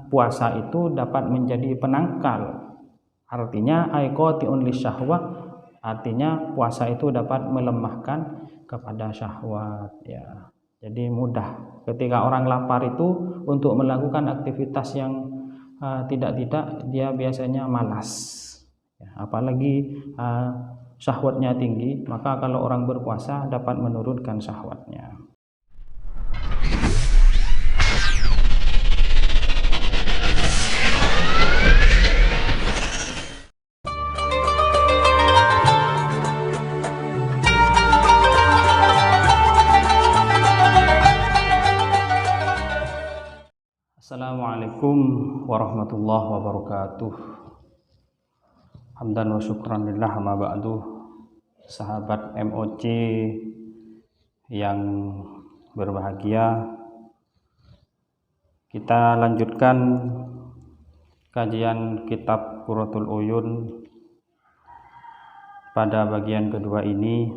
puasa itu dapat menjadi penangkal. Artinya aiqati'un lisyahwah, artinya puasa itu dapat melemahkan kepada syahwat ya. Jadi mudah ketika orang lapar itu untuk melakukan aktivitas yang tidak dia biasanya malas ya, apalagi syahwatnya tinggi, maka kalau orang berpuasa dapat menurunkan syahwatnya. Assalamualaikum warahmatullahi wabarakatuh. Hamdan wa syukran lillah ma ba'du. Sahabat MOC yang berbahagia, kita lanjutkan kajian kitab Qurratul Uyun pada bagian kedua ini.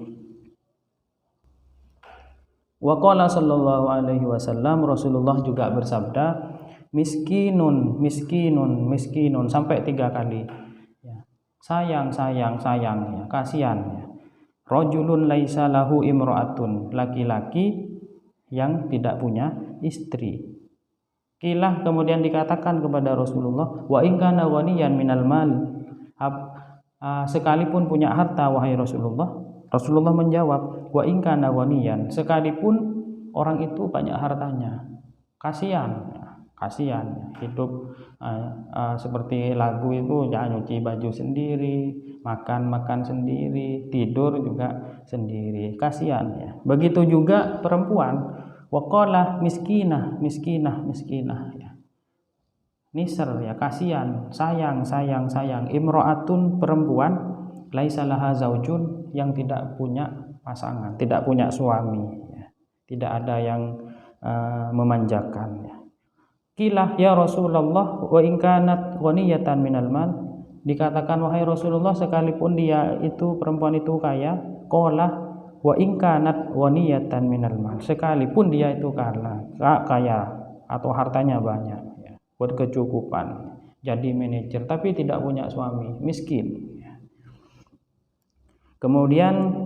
Wa qala sallallahu alaihi wasallam, Rasulullah juga bersabda, miskinun miskinun miskinun, sampai 3 kali ya. Sayang sayang sayang ya, kasihan ya. Rajulun laisa lahu imra'atun, laki-laki yang tidak punya istri. Kilah, kemudian dikatakan kepada Rasulullah, wa in kana ghaniyan minal mal, sekalipun punya harta wahai Rasulullah. Rasulullah menjawab, wa in kana ghaniyan, sekalipun orang itu banyak hartanya. Kasihan hidup seperti lagu itu, jangan nyuci baju sendiri, makan sendiri, tidur juga sendiri, kasihan ya. Begitu juga perempuan, waqalah miskinah ya. Nisr ya, kasihan, sayang. Imro'atun, perempuan, laisa laha zaujun, yang tidak punya pasangan, tidak punya suami ya. Tidak ada yang memanjakan ya. Kilah ya Rasulullah wa in kanat ghaniyatan minal mal, dikatakan wahai Rasulullah, sekalipun dia itu, perempuan itu kaya. Qala wa in kanat ghaniyatan minal mal, sekalipun dia itu kaya atau hartanya banyak ya, berkecukupan, jadi manajer tapi tidak punya suami, miskin ya. Kemudian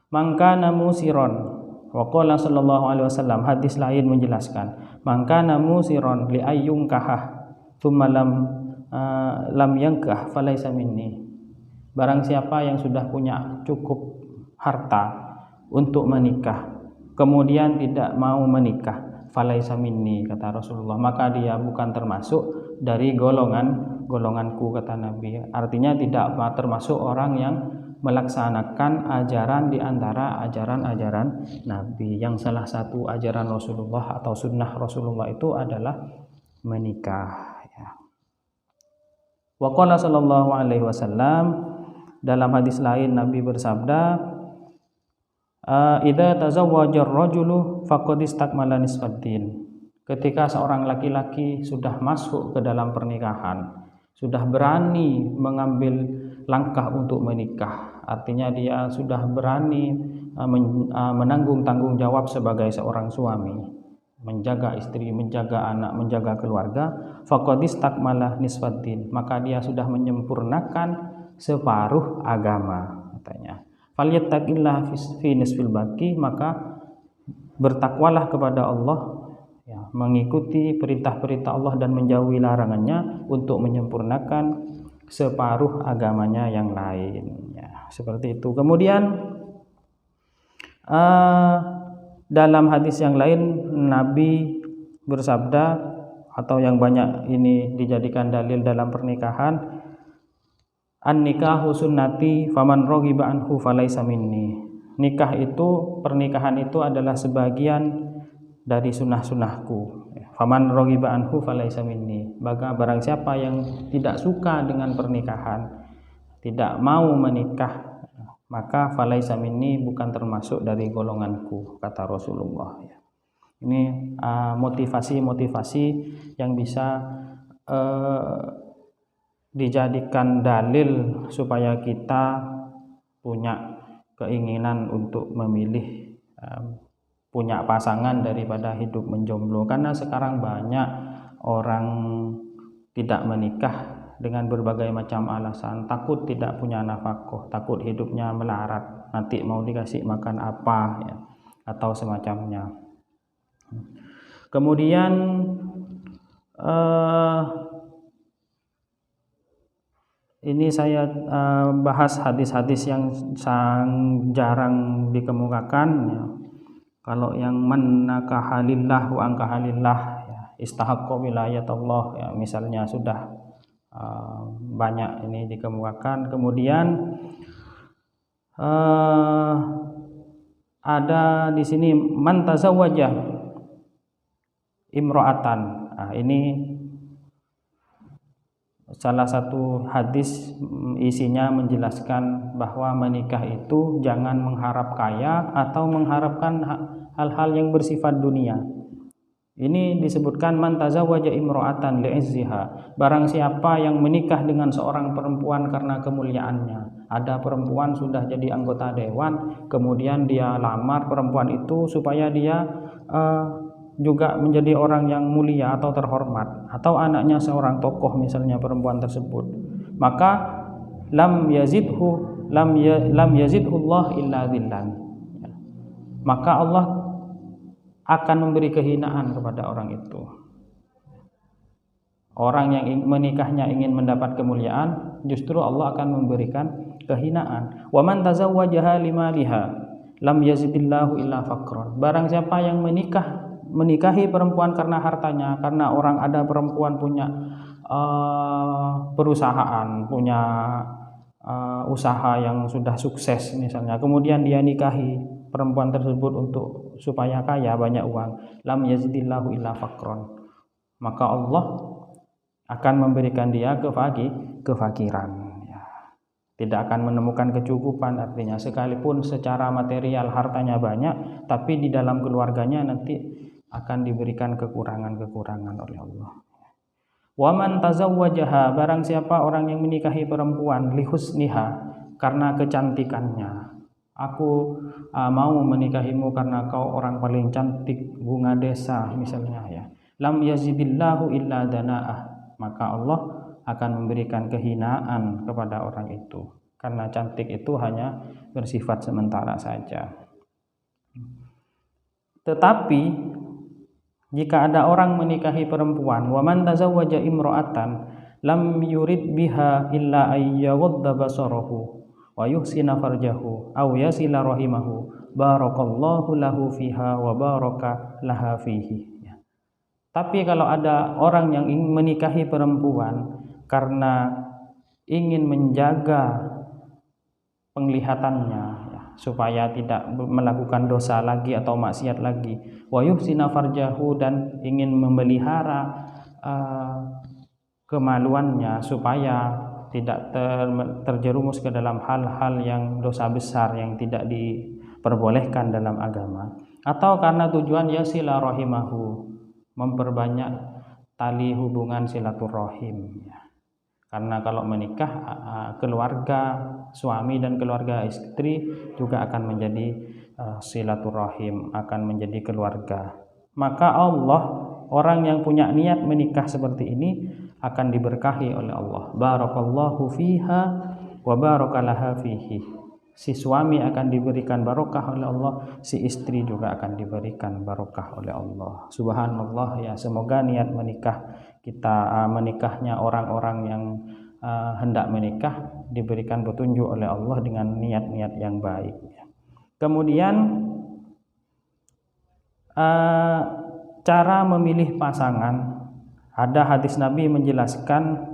mangkana musiron, waqala sallallahu alaihi wasallam, hadis lain menjelaskan, mangkana musiron li ayyung kahah thumma lam yankah falaisa minni, barang siapa yang sudah punya cukup harta untuk menikah kemudian tidak mau menikah, falaisa minni, kata Rasulullah, maka dia bukan termasuk dari golonganku, kata Nabi. Artinya tidak termasuk orang yang melaksanakan ajaran di antara ajaran-ajaran Nabi, yang salah satu ajaran Rasulullah atau sunnah Rasulullah itu adalah menikah ya. Wa qala sallallahu alaihi wasallam, dalam hadis lain Nabi bersabda, idza tazawwaja ar-rajulu faqad istakmala nisfaddin, ketika seorang laki-laki sudah masuk ke dalam pernikahan, sudah berani mengambil langkah untuk menikah, artinya dia sudah berani menanggung tanggung jawab sebagai seorang suami, menjaga istri, menjaga anak, menjaga keluarga, faqad istakmala nisfaddin, maka dia sudah menyempurnakan separuh agama, katanya. Falyattaqillah fi nisfil baqi, maka bertakwalah kepada Allah ya, mengikuti perintah-perintah Allah dan menjauhi larangannya untuk menyempurnakan separuh agamanya yang lain ya, seperti itu. Kemudian dalam hadis yang lain Nabi bersabda, atau yang banyak ini dijadikan dalil dalam pernikahan, an-nikahu sunnati faman raghiba anhu falaisa minni, nikah itu, pernikahan itu adalah sebagian dari sunnah-sunnahku. Faman raghiba anhu falaisa minni, barang siapa yang tidak suka dengan pernikahan, tidak mau menikah, maka falaisa minni, bukan termasuk dari golonganku, kata Rasulullah ya. Ini motivasi-motivasi yang bisa dijadikan dalil supaya kita punya keinginan untuk memilih punya pasangan daripada hidup menjomblo. Karena sekarang banyak orang tidak menikah dengan berbagai macam alasan, takut tidak punya nafkah, takut hidupnya melarat, nanti mau dikasih makan apa ya, atau semacamnya. Kemudian ini saya bahas hadis-hadis yang sangat jarang dikemukakan ya. Kalau yang man nakaha lillah wa ankaha lillah ya, istahaqqa wilayatullah ya, misalnya sudah banyak ini dikemukakan. Kemudian ada di sini man tazawwaja imra'atan. Nah, ini salah satu hadis isinya menjelaskan bahwa menikah itu jangan mengharap kaya atau mengharapkan hal-hal yang bersifat dunia. Ini disebutkan man tazawwaja imra'atan li'izziha. Barang siapa yang menikah dengan seorang perempuan karena kemuliaannya. Ada perempuan sudah jadi anggota dewan, kemudian dia lamar perempuan itu supaya dia juga menjadi orang yang mulia atau terhormat, atau anaknya seorang tokoh misalnya perempuan tersebut, maka lam yazidhu Allah illa dhillan, maka Allah akan memberi kehinaan kepada orang itu. Orang yang menikahnya ingin mendapat kemuliaan, justru Allah akan memberikan kehinaan. Wa man tazawwajaha limaliha lam yazidillahu illa faqran. Barang siapa yang menikahi perempuan karena hartanya, karena orang ada perempuan punya perusahaan, punya usaha yang sudah sukses misalnya, kemudian dia nikahi perempuan tersebut untuk supaya kaya, banyak uang, lam yazidillahu illa faqran, maka Allah akan memberikan dia kefakiran ya. Tidak akan menemukan kecukupan, artinya sekalipun secara material hartanya banyak, tapi di dalam keluarganya nanti akan diberikan kekurangan-kekurangan oleh Allah. Wa man tazawwajaha, barang siapa orang yang menikahi perempuan lihusniha, karena kecantikannya. Aku mau menikahimu karena kau orang paling cantik bunga desa misalnya ya. Lam yazidillahu illa dana'ah, maka Allah akan memberikan kehinaan kepada orang itu, karena cantik itu hanya bersifat sementara saja. Tetapi jika ada orang menikahi perempuan, wa man tazawwaja imra'atan lam yurid biha illa ayyaghudda basarahu wa yuhsina farjahu aw yasila rahimahu barakallahu lahu fiha wa baraka laha fihi. Tapi kalau ada orang yang ingin menikahi perempuan karena ingin menjaga penglihatannya supaya tidak melakukan dosa lagi atau maksiat lagi, wa yuhsina farjahu, dan ingin memelihara kemaluannya supaya tidak terjerumus ke dalam hal-hal yang dosa besar yang tidak diperbolehkan dalam agama, atau karena tujuan yasila rahimahu, memperbanyak tali hubungan silaturahim ya. Karena kalau menikah, keluarga suami dan keluarga istri juga akan menjadi silaturahim, akan menjadi keluarga. Maka Allah, orang yang punya niat menikah seperti ini akan diberkahi oleh Allah. Barakallahu fiha wa barakalaha fihi. Si suami akan diberikan barokah oleh Allah, si istri juga akan diberikan barokah oleh Allah. Subhanallah ya, semoga niat menikah kita, menikahnya orang-orang yang hendak menikah diberikan petunjuk oleh Allah dengan niat-niat yang baik. Kemudian cara memilih pasangan, ada hadis Nabi menjelaskan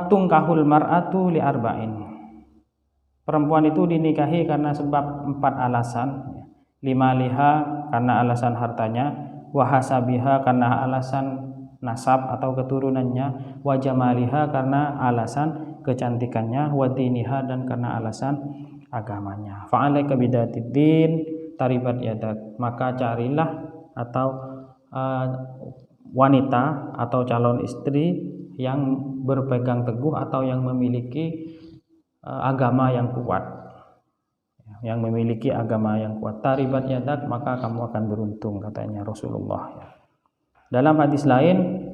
tungkahul mar'atu li arba'in. Perempuan itu dinikahi karena sebab 4 alasan. 5 liha karena alasan hartanya, wa hasabiha karena alasan nasab atau keturunannya, wa jamaliha karena alasan kecantikannya, wa diniha dan karena alasan agamanya. Fa'alaika bidatiddin taribat yadak, maka carilah atau wanita atau calon istri yang berpegang teguh atau yang memiliki agama yang kuat. yang memiliki agama yang kuat. Taribat yadak, maka kamu akan beruntung, katanya Rasulullah. Dalam hadis lain,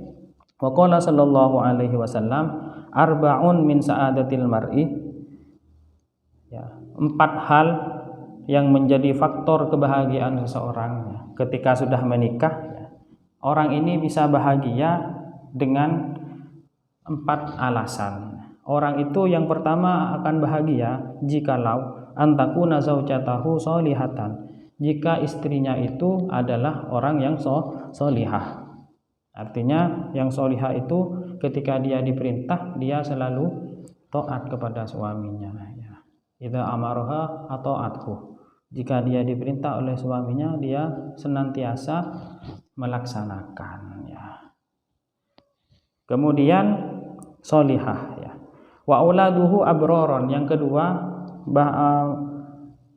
waqala sallallahu alaihi wasallam, arba'un min sa'adatil mar'i, ya, 4 hal yang menjadi faktor kebahagiaan seseorang ketika sudah menikah. Orang ini bisa bahagia dengan 4 alasan. Orang itu yang pertama akan bahagia jikalau antakuna zaujatahu sholihatan, jika istrinya itu adalah orang yang sholihah. Artinya yang sholihah itu ketika dia diperintah dia selalu taat kepada suaminya. Idza amaroha ataathu, jika dia diperintah oleh suaminya dia senantiasa melaksanakan. Kemudian sholihah, wa auladuhu abroron, yang kedua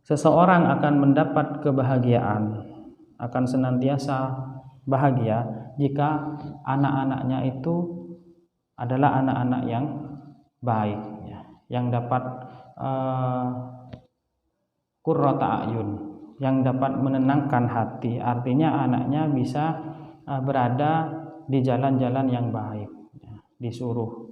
seseorang akan mendapat kebahagiaan, akan senantiasa bahagia jika anak-anaknya itu adalah anak-anak yang baik, yang dapat qurrata a'yun, yang dapat menenangkan hati. Artinya anaknya bisa berada di jalan-jalan yang baik, disuruh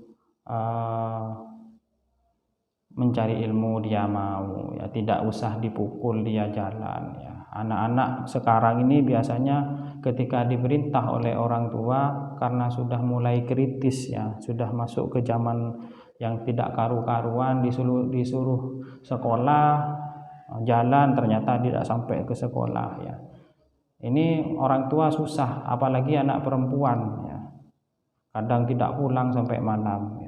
mencari ilmu dia mau, tidak usah dipukul dia jalan. Anak-anak sekarang ini biasanya ketika diperintah oleh orang tua karena sudah mulai kritis, sudah masuk ke zaman yang tidak karu-karuan, disuruh sekolah, jalan ternyata tidak sampai ke sekolah. Ini orang tua susah, apalagi anak perempuan, kadang tidak pulang sampai malam.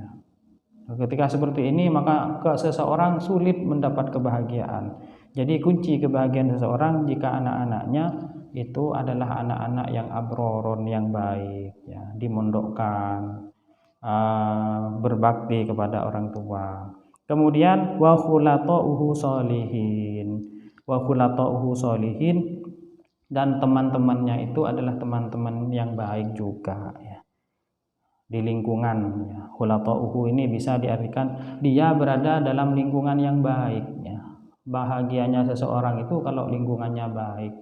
Ketika seperti ini maka seseorang sulit mendapat kebahagiaan. Jadi kunci kebahagiaan seseorang jika anak-anaknya itu adalah anak-anak yang abroron, yang baik, dimondokkan, berbakti kepada orang tua. Kemudian wa khulatuhu sholihin, dan teman-temannya itu adalah teman-teman yang baik juga, di lingkungan. Khulatuhu ini bisa diartikan dia berada dalam lingkungan yang baik. Bahagianya seseorang itu kalau lingkungannya baik.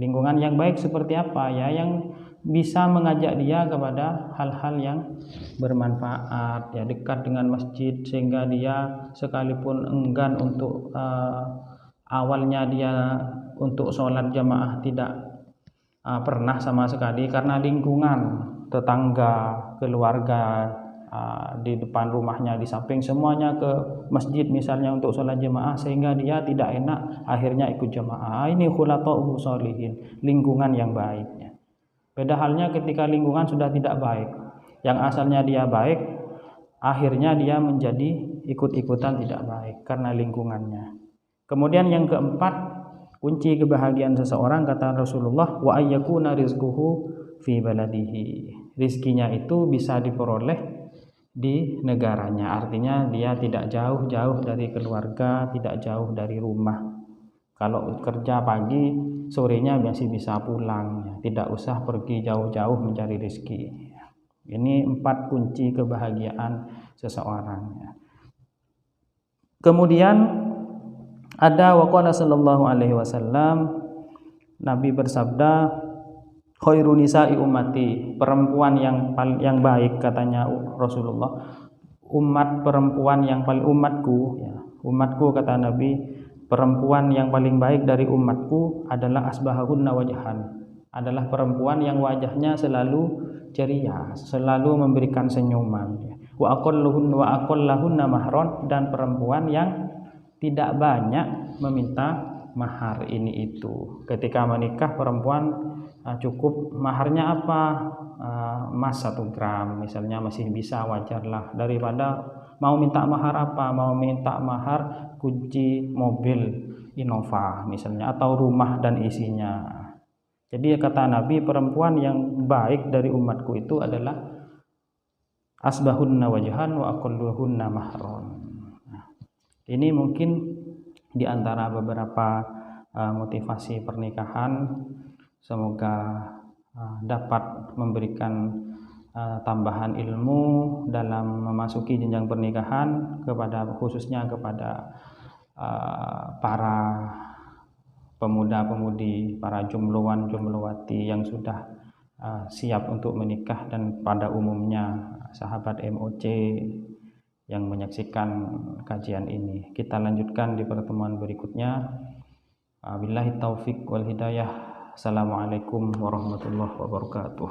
Lingkungan yang baik seperti apa? Yang bisa mengajak dia kepada hal-hal yang bermanfaat, dekat dengan masjid sehingga dia sekalipun enggan untuk awalnya dia untuk sholat jamaah tidak pernah sama sekali, karena lingkungan tetangga, keluarga di depan rumahnya, di samping semuanya ke masjid misalnya untuk sholat jamaah, sehingga dia tidak enak akhirnya ikut jamaah. Ini khulatuhu sholihin, lingkungan yang baik. Beda halnya ketika lingkungan sudah tidak baik, yang asalnya dia baik akhirnya dia menjadi ikut-ikutan tidak baik karena lingkungannya. Kemudian yang keempat, kunci kebahagiaan seseorang kata Rasulullah, wa ayyakuna rizquhu fi baladihi, rizkinya itu bisa diperoleh di negaranya. Artinya dia tidak jauh-jauh dari keluarga, tidak jauh dari rumah. Kalau kerja pagi, sorenya masih bisa pulang, tidak usah pergi jauh-jauh mencari rezeki. Ini 4 kunci kebahagiaan seseorang. Kemudian ada waqala sallallahu alaihi wasallam, Nabi bersabda, khairu nisa'i ummati, perempuan yang baik katanya Rasulullah, umat perempuan yang paling umatku kata Nabi, perempuan yang paling baik dari umatku adalah asbahahunna wajhan, adalah perempuan yang wajahnya selalu ceria, selalu memberikan senyuman. Wa aqallahunna mahron, dan perempuan yang tidak banyak meminta mahar ini itu. Ketika menikah perempuan cukup maharnya apa, emas 1 gram misalnya masih bisa, wajarlah, daripada mau minta mahar apa, mau minta mahar kunci mobil Innova misalnya, atau rumah dan isinya. Jadi kata Nabi, perempuan yang baik dari umatku itu adalah asbahunna wajhan wa aqalluhunna mahron. Ini mungkin di antara beberapa motivasi pernikahan. Semoga dapat memberikan tambahan ilmu dalam memasuki jenjang pernikahan, khususnya kepada para pemuda-pemudi, para jumlawan jumlawati yang sudah siap untuk menikah, dan pada umumnya sahabat MOC yang menyaksikan kajian ini. Kita lanjutkan di pertemuan berikutnya. Billahi taufik wal hidayah. Assalamualaikum warahmatullahi wabarakatuh.